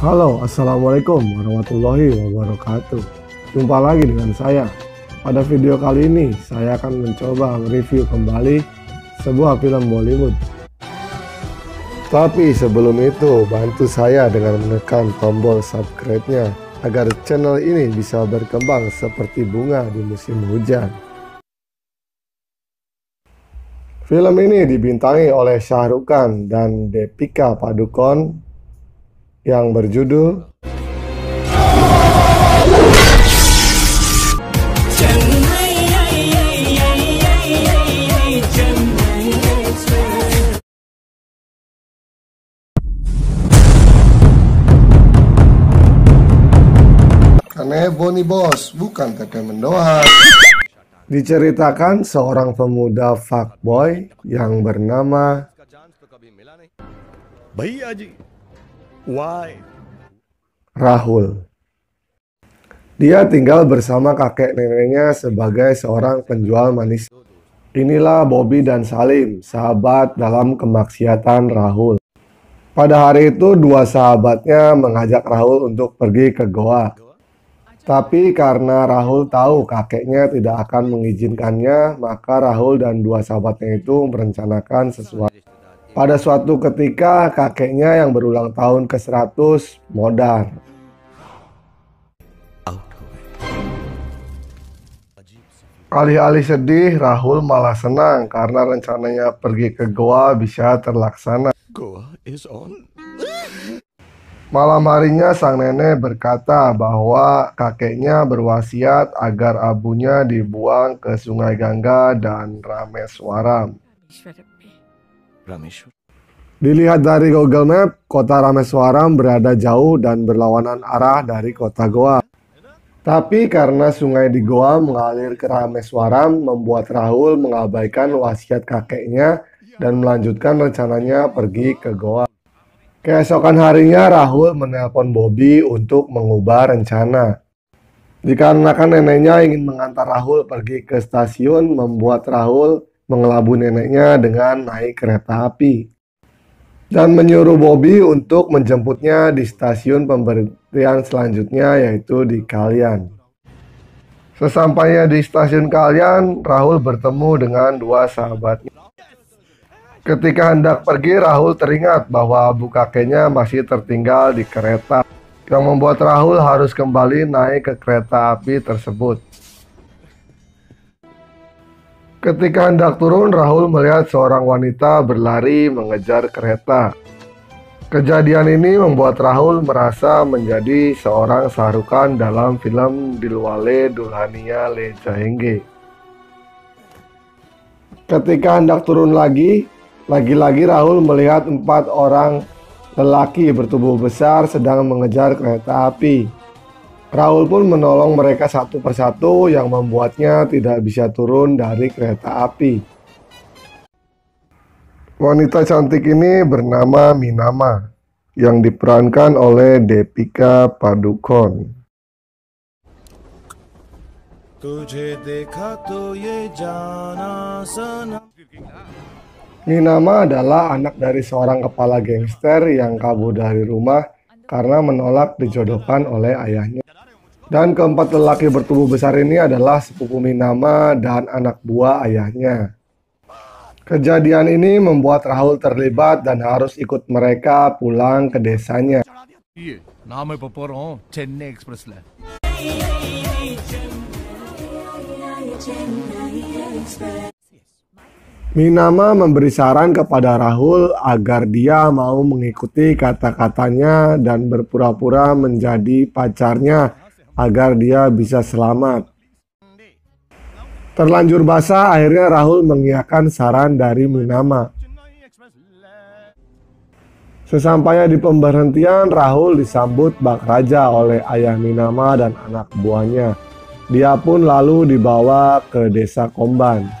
Halo, Assalamualaikum warahmatullahi wabarakatuh. Jumpa lagi dengan saya. Pada video kali ini, saya akan mencoba mereview kembali sebuah film Bollywood. Tapi sebelum itu, bantu saya dengan menekan tombol subscribe-nya agar channel ini bisa berkembang seperti bunga di musim hujan. Film ini dibintangi oleh Shah Rukh Khan dan Deepika Padukone yang berjudul Kanebo nih bos, bukan teteh mendoan. Diceritakan seorang pemuda fuckboy yang bernama भैया जी, why? Rahul. Dia tinggal bersama kakek neneknya sebagai seorang penjual manis. Inilah Bobby dan Salim, sahabat dalam kemaksiatan Rahul. Pada hari itu, dua sahabatnya mengajak Rahul untuk pergi ke goa. Tapi karena Rahul tahu kakeknya tidak akan mengizinkannya, maka Rahul dan dua sahabatnya itu merencanakan sesuatu. Pada suatu ketika, kakeknya yang berulang tahun ke-100 modar. Alih-alih sedih, Rahul malah senang karena rencananya pergi ke goa bisa terlaksana. Goa is on. Malam harinya sang nenek berkata bahwa kakeknya berwasiat agar abunya dibuang ke Sungai Gangga dan Rameswaram. Rameshwar. Dilihat dari Google Map, kota Rameswaram berada jauh dan berlawanan arah dari kota Goa. Tapi karena sungai di Goa mengalir ke Rameswaram, membuat Rahul mengabaikan wasiat kakeknya dan melanjutkan rencananya pergi ke Goa. Keesokan harinya, Rahul menelpon Bobby untuk mengubah rencana. Dikarenakan neneknya ingin mengantar Rahul pergi ke stasiun, membuat Rahul mengelabui neneknya dengan naik kereta api. Dan menyuruh Bobby untuk menjemputnya di stasiun pemberhentian selanjutnya, yaitu di Kalyan. Sesampainya di stasiun Kalyan, Rahul bertemu dengan dua sahabatnya. Ketika hendak pergi, Rahul teringat bahwa abu kakeknya masih tertinggal di kereta, yang membuat Rahul harus kembali naik ke kereta api tersebut. Ketika hendak turun, Rahul melihat seorang wanita berlari mengejar kereta. Kejadian ini membuat Rahul merasa menjadi seorang Shah Rukh Khan dalam film Dilwale Dulhaniya Le Jayenge. Ketika hendak turun lagi-lagi Rahul melihat 4 orang lelaki bertubuh besar sedang mengejar kereta api. Rahul pun menolong mereka satu persatu yang membuatnya tidak bisa turun dari kereta api. Wanita cantik ini bernama Minama, yang diperankan oleh Deepika Padukone. तुझे देखा तो ये जाना सनम. Minama adalah anak dari seorang kepala gangster yang kabur dari rumah karena menolak dijodohkan oleh ayahnya. Dan keempat lelaki bertubuh besar ini adalah sepupu Minama dan anak buah ayahnya. Kejadian ini membuat Rahul terlibat dan harus ikut mereka pulang ke desanya. ये नाम है पपोरो चेन्नई एक्सप्रेस ले. Minama memberi saran kepada Rahul agar dia mau mengikuti kata-katanya dan berpura-pura menjadi pacarnya agar dia bisa selamat. Terlanjur basah, akhirnya Rahul mengiyakan saran dari Minama. Sesampainya di pemberhentian, Rahul disambut bak raja oleh ayah Minama dan anak buahnya. Dia pun lalu dibawa ke desa Komban.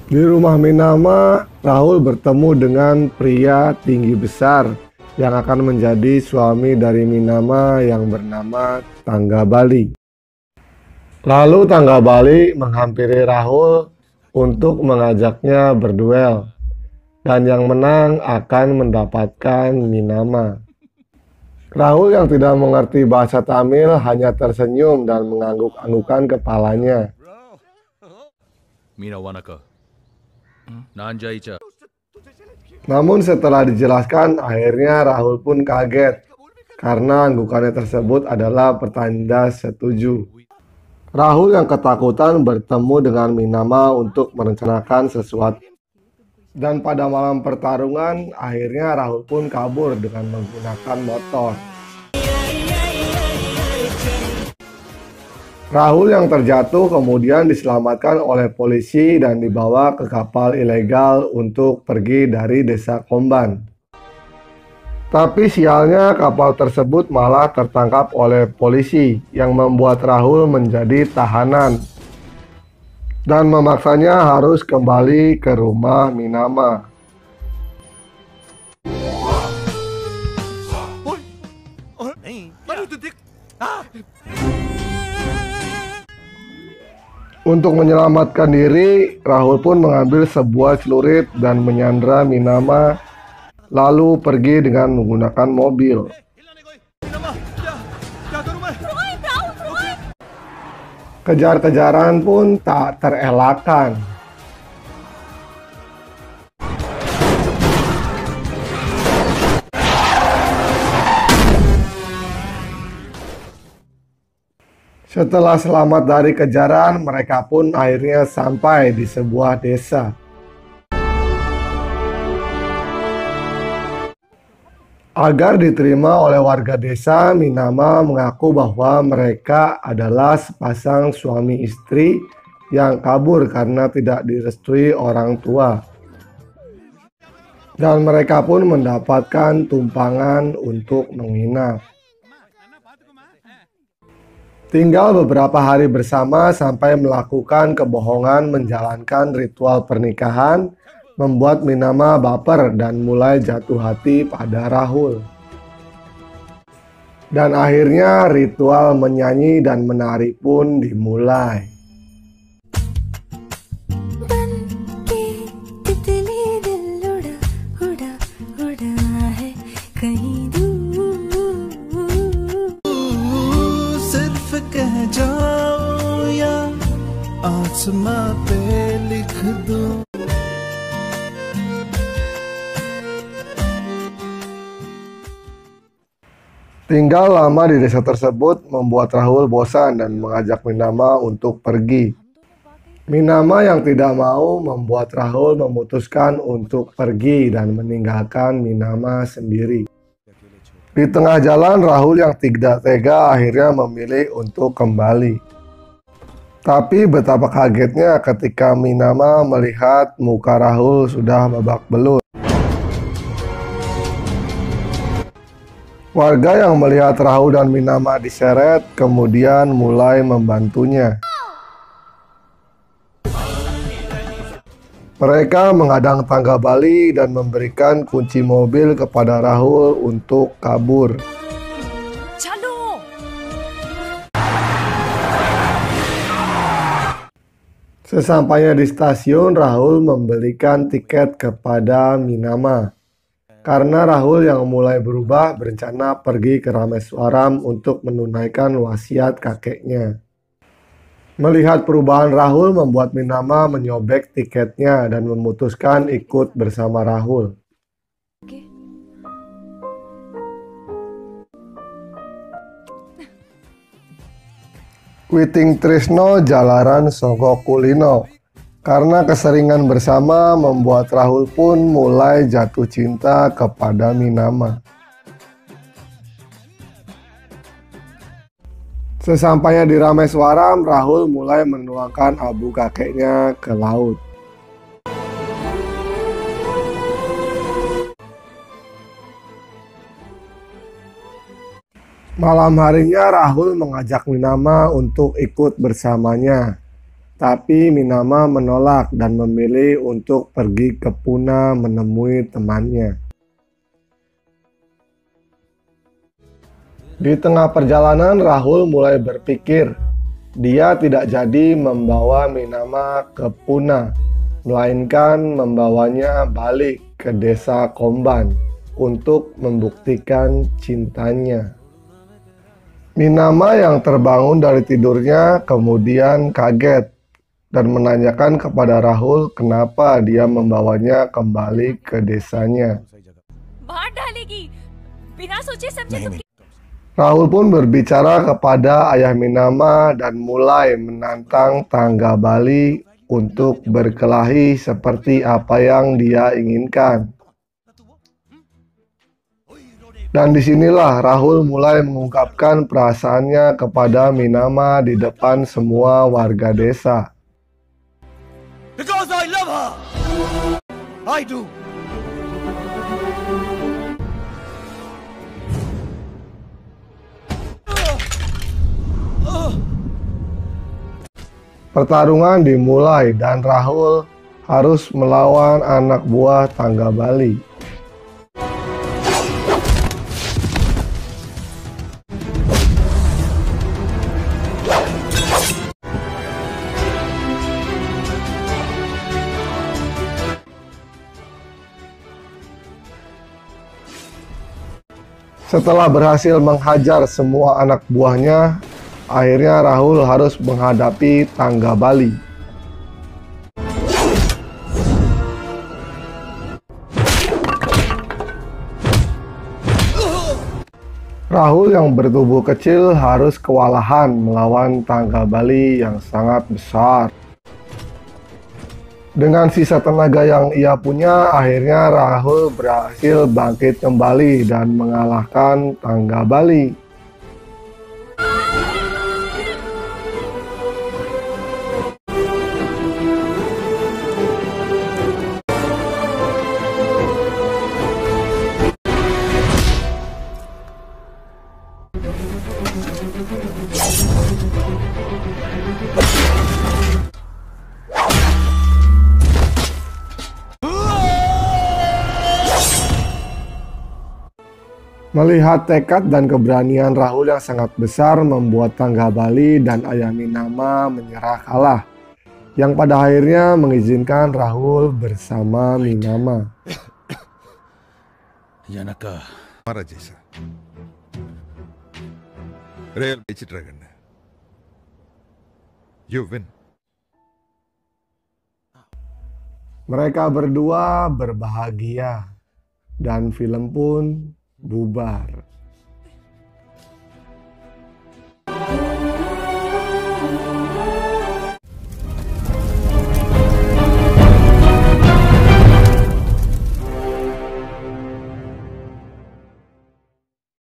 Di rumah Minama, Rahul bertemu dengan pria tinggi besar yang akan menjadi suami dari Minama yang bernama Tangga Bali. Lalu Tangga Bali menghampiri Rahul untuk mengajaknya berduel. dan yang menang akan mendapatkan Minama. Rahul yang tidak mengerti bahasa Tamil hanya tersenyum dan mengangguk-anggukan kepalanya. Mina Wanaka. Nanjaicha. Namun setelah dijelaskan, akhirnya Rahul pun kaget karena anggukannya tersebut adalah pertanda setuju. Rahul yang ketakutan bertemu dengan Minama untuk merencanakan sesuatu. Dan pada malam pertarungan, akhirnya Rahul pun kabur dengan menggunakan motor. Rahul yang terjatuh kemudian diselamatkan oleh polisi dan dibawa ke kapal ilegal untuk pergi dari desa Komban. Tapi sialnya kapal tersebut malah tertangkap oleh polisi yang membuat Rahul menjadi tahanan dan memaksanya harus kembali ke rumah Minama. Untuk menyelamatkan diri, Rahul pun mengambil sebuah celurit dan menyandra Minama, lalu pergi dengan menggunakan mobil. Kejar-kejaran pun tak terelakkan. Setelah selamat dari kejaran, mereka pun akhirnya sampai di sebuah desa. Agar diterima oleh warga desa, Minama mengaku bahwa mereka adalah sepasang suami istri yang kabur karena tidak direstui orang tua. Dan mereka pun mendapatkan tumpangan untuk menginap. Tinggal beberapa hari bersama sampai melakukan kebohongan menjalankan ritual pernikahan, membuat Minama baper dan mulai jatuh hati pada Rahul. Dan akhirnya ritual menyanyi dan menari pun dimulai. Tinggal lama di desa tersebut membuat Rahul bosan dan mengajak Minama untuk pergi. Minama yang tidak mau membuat Rahul memutuskan untuk pergi dan meninggalkan Minama sendiri. Di tengah jalan, Rahul yang tidak tega akhirnya memilih untuk kembali. Tapi betapa kagetnya ketika Minama melihat muka Rahul sudah babak belur. Warga yang melihat Rahul dan Minama diseret kemudian mulai membantunya. Mereka menghadang tangga bali dan memberikan kunci mobil kepada Rahul untuk kabur. Sesampainya di stasiun, Rahul membelikan tiket kepada Minama. Karena Rahul yang mulai berubah berencana pergi ke Rameswaram untuk menunaikan wasiat kakeknya. Melihat perubahan Rahul membuat Minama menyobek tiketnya dan memutuskan ikut bersama Rahul. Witing Trisno jalaran soko kulino. Karena keseringan bersama membuat Rahul pun mulai jatuh cinta kepada Minama. Sesampainya di Rameswaram, Rahul mulai menuangkan abu kakeknya ke laut. Malam harinya Rahul mengajak Minama untuk ikut bersamanya. Tapi Minama menolak dan memilih untuk pergi ke Pune menemui temannya. Di tengah perjalanan, Rahul mulai berpikir dia tidak jadi membawa Minama ke Pune, melainkan membawanya balik ke desa Komban untuk membuktikan cintanya. Minama yang terbangun dari tidurnya kemudian kaget dan menanyakan kepada Rahul kenapa dia membawanya kembali ke desanya. मार डालेगी बिना सोचे समझे तो Rahul pun berbicara kepada ayah Minama dan mulai menantang Tangga Bali untuk berkelahi seperti apa yang dia inginkan. Dan disinilah Rahul mulai mengungkapkan perasaannya kepada Minama di depan semua warga desa. Because I love her. I do. Pertarungan dimulai dan Rahul harus melawan anak buah Tangga Bali. Setelah berhasil menghajar semua anak buahnya, akhirnya Rahul harus menghadapi Tangga Bali. Rahul yang bertubuh kecil harus kewalahan melawan Tangga Bali yang sangat besar. Dengan sisa tenaga yang ia punya, akhirnya Rahul berhasil bangkit kembali dan mengalahkan Tangga Bali. Melihat tekad dan keberanian Rahul yang sangat besar membuat Tangga Bali dan ayah Minama menyerah kalah, yang pada akhirnya mengizinkan Rahul bersama Minama. Yanaka. हमारा जैसा रेल बेच dragon you win. Mereka berdua berbahagia dan film pun bubar.